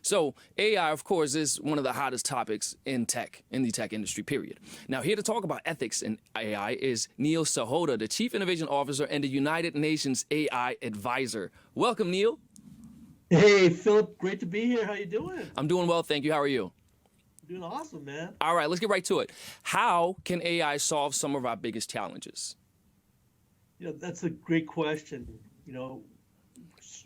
So AI, of course, is one of the hottest topics in tech, in the tech industry, period. Now, here to talk about ethics in AI is Neil Sahota, the Chief Innovation Officer and the United Nations AI Advisor. Welcome, Neil. Hey, Philip, great to be here. How you doing? I'm doing well, thank you. How are you? Doing awesome, man. All right, let's get right to it. How can AI solve some of our biggest challenges? That's a great question.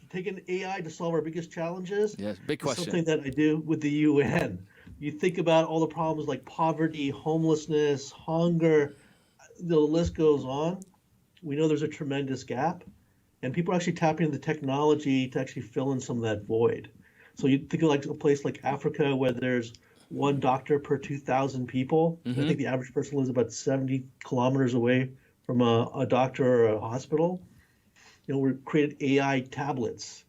Taking AI to solve our biggest challenges Yes, big is question. something that I do with the UN. You think about all the problems like poverty, homelessness, hunger, the list goes on. We know there's a tremendous gap, and people are actually tapping into the technology to actually fill in some of that void. So you think of like a place like Africa where there's one doctor per 2,000 people. I think the average person lives about 70 kilometers away from a doctor or a hospital. We created AI tablets.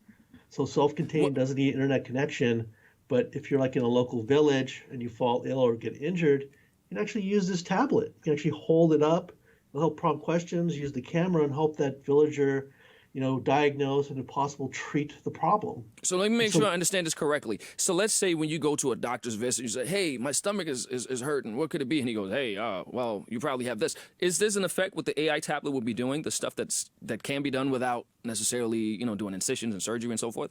So self-contained, doesn't need internet connection. But if you're like in a local village and you fall ill or get injured, you can actually use this tablet. You can actually hold it up. It'll help prompt questions, use the camera, and help that villager, diagnose and if possible treat the problem. So let me make sure I understand this correctly. So let's say when you go to a doctor's visit, you say, hey, my stomach is hurting. What could it be? And he goes, hey, well, you probably have this. Is this an effect what the AI tablet will be doing, the stuff that can be done without necessarily, doing incisions and surgery and so forth?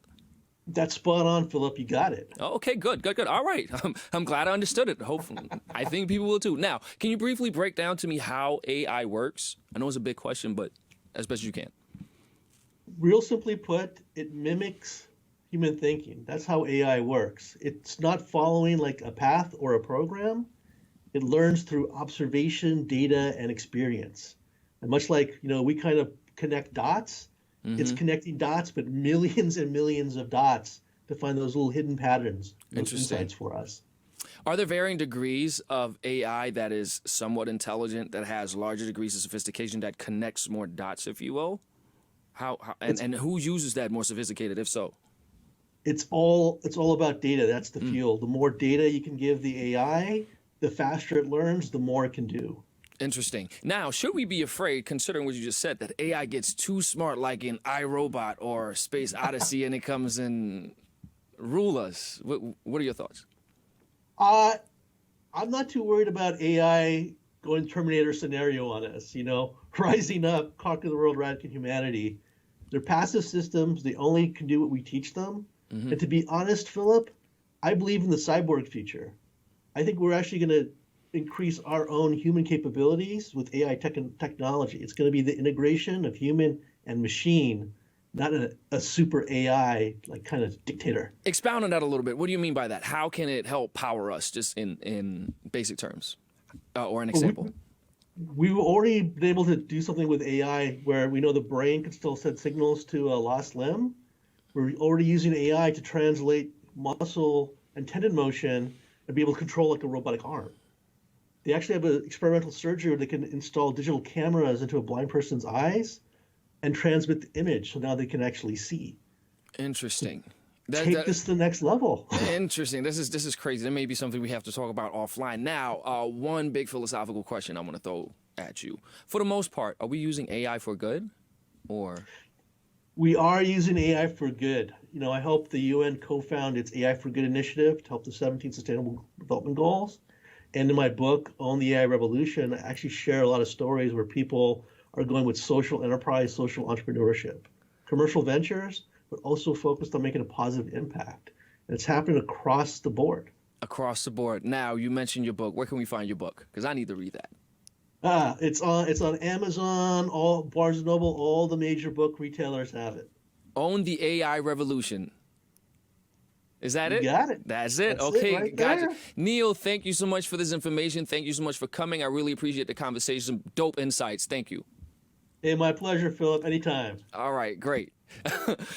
That's spot on, Philip. You got it. Oh, okay, good. All right. I'm glad I understood it. Hopefully, I think people will too. Now, can you briefly break down to me how AI works? I know it's a big question, but as best as you can. Real simply put, it mimics human thinking. That's how AI works. It's not following like a path or a program. It learns through observation, data, and experience. And much like, we kind of connect dots, it's connecting dots, but millions and millions of dots to find those little hidden patterns, those insights for us. Are there varying degrees of AI that is somewhat intelligent, that has larger degrees of sophistication, that connects more dots, if you will? And who uses that more sophisticated, if so? It's all about data. That's the fuel. The more data you can give the AI, the faster it learns, the more it can do. Interesting. Now, should we be afraid, considering what you just said, that AI gets too smart, like in iRobot or Space Odyssey, and it comes and rule us? What are your thoughts? I'm not too worried about AI going Terminator scenario on us, rising up, conquer the world, eradicate humanity. They're passive systems. They only can do what we teach them. And to be honest, Philip, I believe in the cyborg future. I think we're actually going to increase our own human capabilities with AI technology. It's going to be the integration of human and machine, not a super AI like kind of dictator. Expound on that a little bit. What do you mean by that? How can it help power us, just in basic terms, or an example? We've already been able to do something with AI where we know the brain can still send signals to a lost limb. We're already using AI to translate muscle and tendon motion and be able to control like a robotic arm. They actually have an experimental surgery where they can install digital cameras into a blind person's eyes and transmit the image, so now they can actually see. Interesting. Take this to the next level. Interesting. This is crazy. That may be something we have to talk about offline. Now, one big philosophical question I want to throw at you. For the most part, are we using AI for good, or? We are using AI for good. I helped the UN co-found its AI for Good initiative to help the 17 Sustainable Development Goals. And in my book, Own the A.I. Revolution, I actually share a lot of stories where people are going with social enterprise, social entrepreneurship, commercial ventures, but also focused on making a positive impact. And it's happening across the board. Across the board. Now, you mentioned your book. Where can we find your book? Because I need to read that. It's on Amazon, all Barnes and Noble, all the major book retailers have it. Own the AI Revolution. Is that it? You got it. That's it. That's okay, it right gotcha. there. Neil, thank you so much for this information. Thank you so much for coming. I really appreciate the conversation. Dope insights. Thank you. Hey, my pleasure, Philip. Anytime. All right, great.